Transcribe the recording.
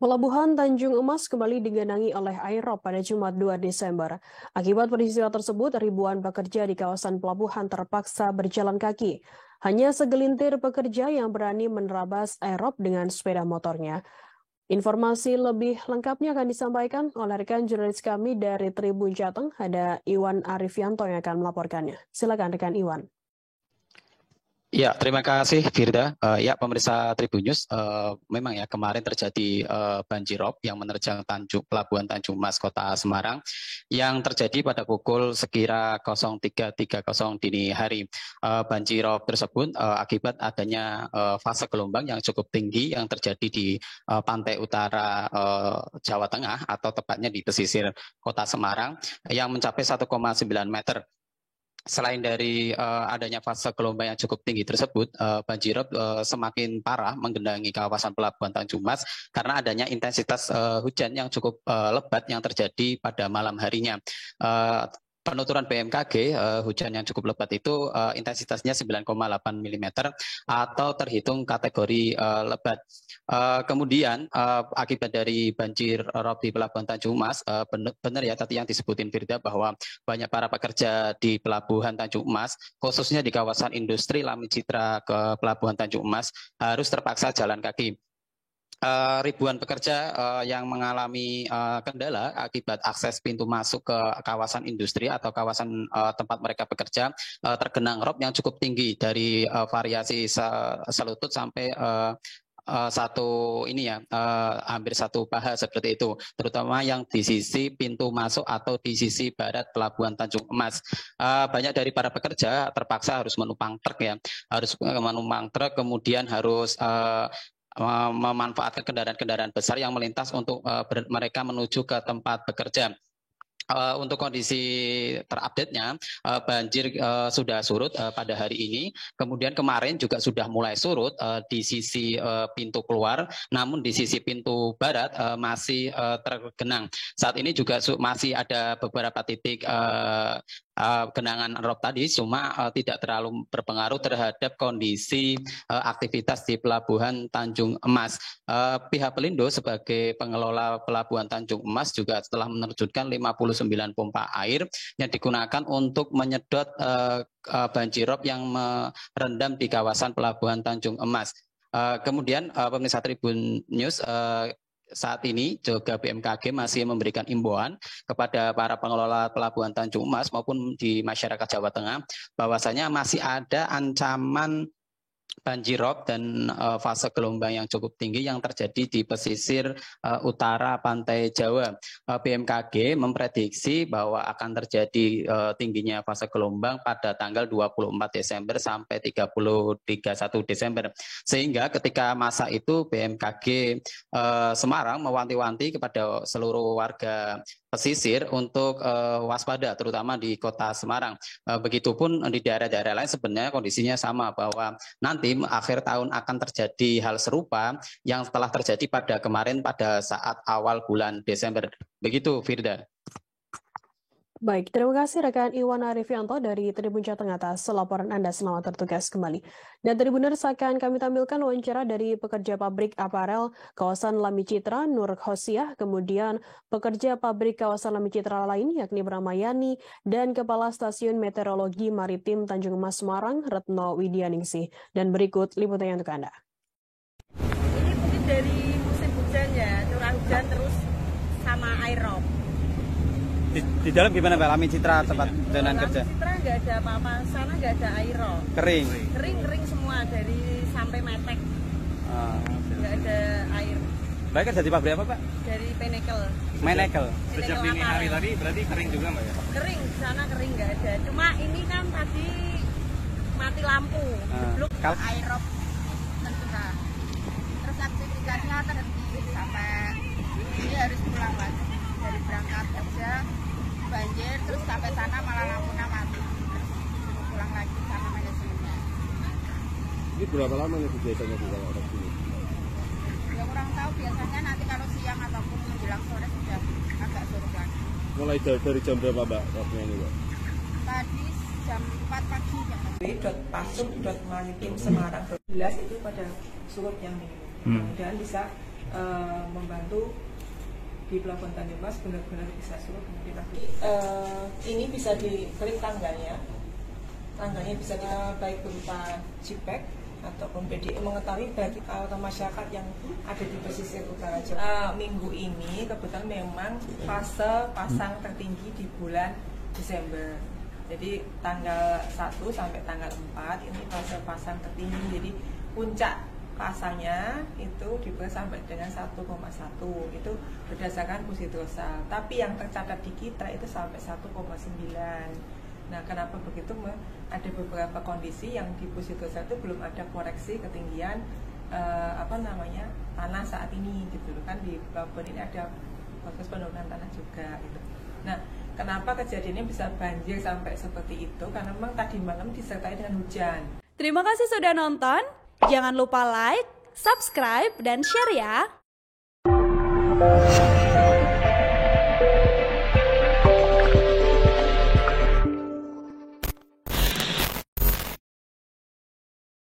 Pelabuhan Tanjung Emas kembali digenangi oleh air rob pada Jumat 2 Desember. Akibat peristiwa tersebut, ribuan pekerja di kawasan pelabuhan terpaksa berjalan kaki. Hanya segelintir pekerja yang berani menerabas air rob dengan sepeda motornya. Informasi lebih lengkapnya akan disampaikan oleh rekan jurnalis kami dari Tribun Jateng, ada Iwan Arifianto yang akan melaporkannya. Silakan rekan Iwan. Ya, terima kasih Firda. Ya, pemirsa Tribun News, memang ya kemarin terjadi banjirop yang menerjang Pelabuhan Tanjung Mas, Kota Semarang, yang terjadi pada pukul sekira 03.30 dini hari. Banjirop tersebut akibat adanya fase gelombang yang cukup tinggi yang terjadi di pantai utara Jawa Tengah atau tepatnya di pesisir Kota Semarang yang mencapai 1,9 meter. Selain dari adanya fase gelombang yang cukup tinggi tersebut, banjirop semakin parah menggenangi kawasan Pelabuhan Tanjung Mas karena adanya intensitas hujan yang cukup lebat yang terjadi pada malam harinya. Penuturan BMKG, hujan yang cukup lebat itu intensitasnya 9,8 mm atau terhitung kategori lebat. Kemudian akibat dari banjir rob di Pelabuhan Tanjung Mas, benar ya tadi yang disebutin Firda bahwa banyak para pekerja di Pelabuhan Tanjung Mas, khususnya di kawasan industri Lami Citra ke Pelabuhan Tanjung Mas, harus terpaksa jalan kaki. Ribuan pekerja yang mengalami kendala akibat akses pintu masuk ke kawasan industri atau kawasan tempat mereka bekerja tergenang rob yang cukup tinggi dari variasi selutut sampai hampir satu paha seperti itu, terutama yang di sisi pintu masuk atau di sisi barat Pelabuhan Tanjung Emas. Banyak dari para pekerja terpaksa harus menumpang truk kemudian harus memanfaatkan kendaraan-kendaraan besar yang melintas untuk mereka menuju ke tempat bekerja. Untuk kondisi terupdate-nya, banjir sudah surut pada hari ini, kemudian kemarin juga sudah mulai surut di sisi pintu keluar, namun di sisi pintu barat masih tergenang. Saat ini juga masih ada beberapa titik genangan rob tadi, cuma tidak terlalu berpengaruh terhadap kondisi aktivitas di Pelabuhan Tanjung Emas. Pihak Pelindo sebagai pengelola Pelabuhan Tanjung Emas juga telah menerjunkan 59 pompa air yang digunakan untuk menyedot banjir rob yang merendam di kawasan Pelabuhan Tanjung Emas. Kemudian pemirsa Tribun News, saat ini juga BMKG masih memberikan imbauan kepada para pengelola Pelabuhan Tanjung Emas maupun di masyarakat Jawa Tengah bahwasanya masih ada ancaman banjir rob dan fase gelombang yang cukup tinggi yang terjadi di pesisir utara pantai Jawa. BMKG memprediksi bahwa akan terjadi tingginya fase gelombang pada tanggal 24 Desember sampai 31 Desember. Sehingga ketika masa itu BMKG Semarang mewanti-wanti kepada seluruh warga pesisir untuk waspada, terutama di Kota Semarang. Begitupun di daerah-daerah lain sebenarnya kondisinya sama, bahwa nanti akhir tahun akan terjadi hal serupa yang telah terjadi pada kemarin pada saat awal bulan Desember. Begitu, Firda. Baik, terima kasih rekan Iwan Arifianto dari Tribun Jateng atas laporan Anda. Selamat bertugas kembali. Dan Tribuners, akan kami tampilkan wawancara dari pekerja pabrik aparel kawasan Lami Citra, Nur Khosiah, kemudian pekerja pabrik kawasan Lami Citra lain yakni Bramayani, dan Kepala Stasiun Meteorologi Maritim Tanjung Emas Semarang, Retno Widianingsih. Dan berikut liputannya untuk Anda. Ini mungkin dari musim hujan ya, curah hujan terus sama air rob. Di dalam gimana Pak, Lami Citra tempat dengan kerja? Lami Citra nggak ada apa-apa, sana nggak ada air rob. Kering Semua dari sampai metek. Nggak ada air. Baik, kerja di pabrik apa Pak? Dari Menekel. Sejak dini hari tadi berarti kering juga Mbak ya? Kering, sana kering nggak ada. Cuma ini kan tadi mati lampu, jeblok air rob mencurah. Terus aktivitasnya terhenti sampai ini harus pulang lagi dari berangkat kerja. Banjir, terus sampai sana malah lampunya mati, terus pulang lagi sama manajemennya. Ini berapa lama nih biasanya di kalau orang sini? Ya kurang tahu, biasanya nanti kalau siang ataupun menjelang sore sudah agak surut lagi. Mulai dari jam berapa Mbak waktunya ini Mbak? Tadi jam 4 pagi jam .pasuk.maritim Semarang 12 itu pada surut yang minimum. Mudah-mudahan bisa membantu di Pelabuhan Tanjung Mas benar-benar bisa surut kemudian ini bisa diklik tangganya bisa baik berupa JPEG ataupun PDE mengetahui bagi masyarakat yang ada di pesisir utara Jawa. Minggu ini kebetulan memang fase pasang tertinggi di bulan Desember. Jadi tanggal 1 sampai tanggal 4 ini fase pasang tertinggi. Jadi puncak pasangnya itu dibuat sampai dengan 1,1 itu berdasarkan Pusidrosal. Tapi yang tercatat di kita itu sampai 1,9. Nah, kenapa begitu? Ada beberapa kondisi yang di Pusidrosal itu belum ada koreksi ketinggian tanah saat ini gitu kan. Di pelabuhan ini ada proses penurunan tanah juga gitu. Nah, kenapa kejadiannya bisa banjir sampai seperti itu? Karena memang tadi malam disertai dengan hujan. Terima kasih sudah nonton. Jangan lupa like, subscribe, dan share ya.